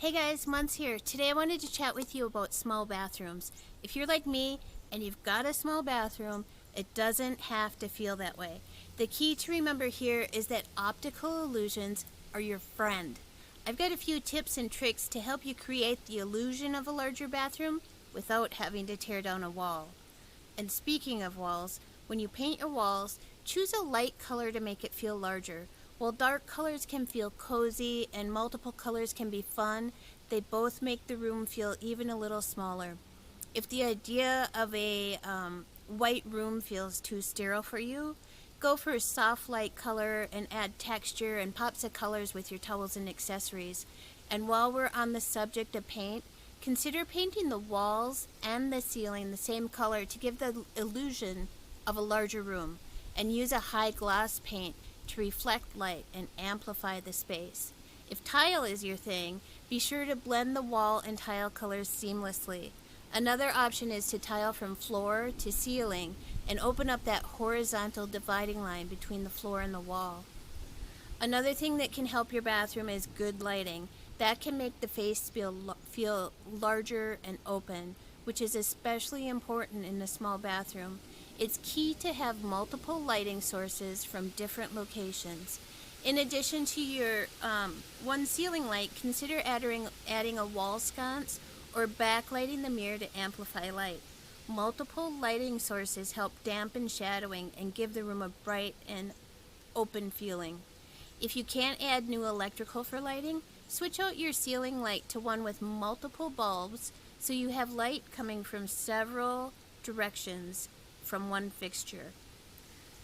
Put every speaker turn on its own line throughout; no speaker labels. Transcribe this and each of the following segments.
Hey guys, Munce here. Today I wanted to chat with you about small bathrooms. If you're like me and you've got a small bathroom, it doesn't have to feel that way. The key to remember here is that optical illusions are your friend. I've got a few tips and tricks to help you create the illusion of a larger bathroom without having to tear down a wall. And speaking of walls, when you paint your walls, choose a light color to make it feel larger. While dark colors can feel cozy and multiple colors can be fun, they both make the room feel even a little smaller. If the idea of a white room feels too sterile for you, go for a soft light color and add texture and pops of colors with your towels and accessories. And while we're on the subject of paint, consider painting the walls and the ceiling the same color to give the illusion of a larger room, and use a high gloss paint to reflect light and amplify the space. If tile is your thing, be sure to blend the wall and tile colors seamlessly. Another option is to tile from floor to ceiling and open up that horizontal dividing line between the floor and the wall. Another thing that can help your bathroom is good lighting. That can make the face feel larger and open, which is especially important in a small bathroom. It's key to have multiple lighting sources from different locations. In addition to your one ceiling light, consider adding a wall sconce or backlighting the mirror to amplify light. Multiple lighting sources help dampen shadowing and give the room a bright and open feeling. If you can't add new electrical for lighting, switch out your ceiling light to one with multiple bulbs so you have light coming from several directions from one fixture.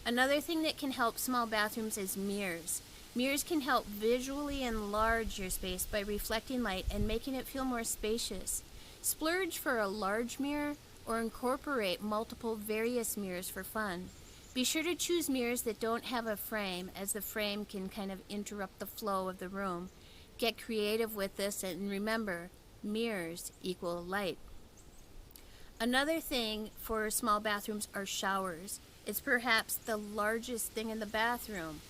Another thing that can help small bathrooms is mirrors. Mirrors can help visually enlarge your space by reflecting light and making it feel more spacious. Splurge for a large mirror or incorporate multiple various mirrors for fun. Be sure to choose mirrors that don't have a frame, as the frame can kind of interrupt the flow of the room. Get creative with this, and remember, mirrors equal light. Another thing for small bathrooms are showers. It's perhaps the largest thing in the bathroom.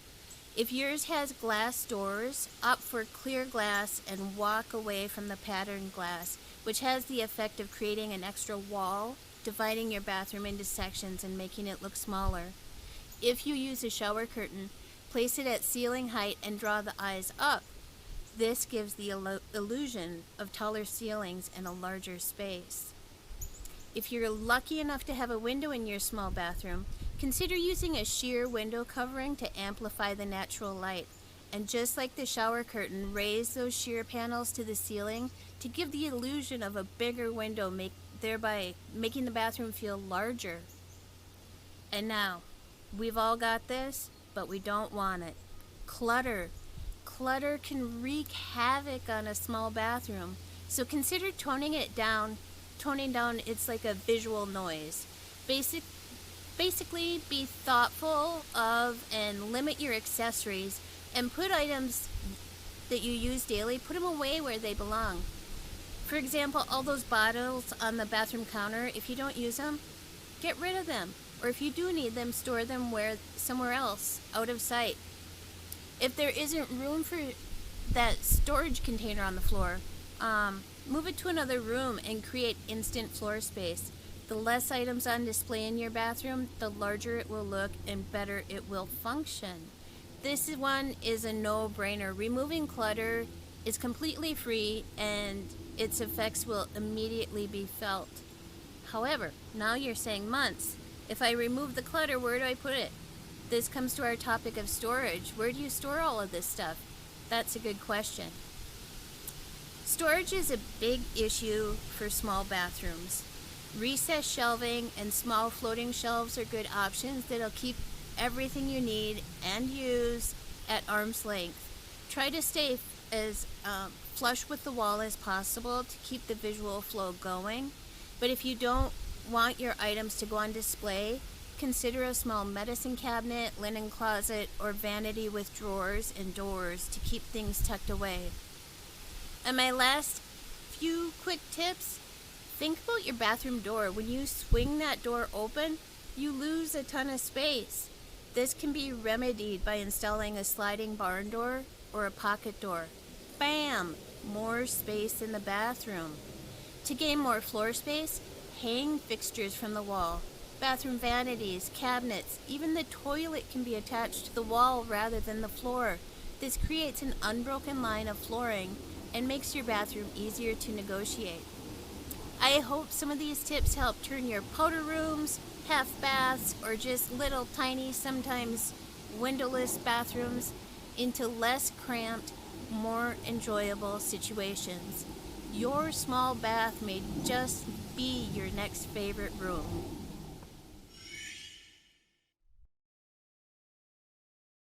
If yours has glass doors, opt for clear glass and walk away from the patterned glass, which has the effect of creating an extra wall, dividing your bathroom into sections and making it look smaller. If you use a shower curtain, place it at ceiling height and draw the eyes up. This gives the illusion of taller ceilings and a larger space. If you're lucky enough to have a window in your small bathroom, consider using a sheer window covering to amplify the natural light. And just like the shower curtain, raise those sheer panels to the ceiling to give the illusion of a bigger window, thereby making the bathroom feel larger. And now, we've all got this, but we don't want it. Clutter. Clutter can wreak havoc on a small bathroom, so consider toning down it's like a visual noise. Basically, be thoughtful of and limit your accessories, and put items that you use daily, put them away where they belong. For example, all those bottles on the bathroom counter, if you don't use them, get rid of them. Or if you do need them, store them somewhere else, out of sight. If there isn't room for that storage container on the floor, move it to another room and create instant floor space. The less items on display in your bathroom, the larger it will look and better it will function. This one is a no-brainer. Removing clutter is completely free and its effects will immediately be felt. However, now you're saying, Munce, if I remove the clutter, where do I put it? This comes to our topic of storage. Where do you store all of this stuff? That's a good question. Storage is a big issue for small bathrooms. Recessed shelving and small floating shelves are good options that'll keep everything you need and use at arm's length. Try to stay as flush with the wall as possible to keep the visual flow going. But if you don't want your items to go on display, consider a small medicine cabinet, linen closet, or vanity with drawers and doors to keep things tucked away. And my last few quick tips, think about your bathroom door. When you swing that door open, you lose a ton of space. This can be remedied by installing a sliding barn door or a pocket door. bam, more space in the bathroom. To gain more floor space, hang fixtures from the wall. Bathroom vanities, cabinets, even the toilet can be attached to the wall rather than the floor. This creates an unbroken line of flooring and makes your bathroom easier to negotiate. I hope some of these tips help turn your powder rooms, half baths, or just little tiny, sometimes windowless bathrooms into less cramped, more enjoyable situations. Your small bath may just be your next favorite room.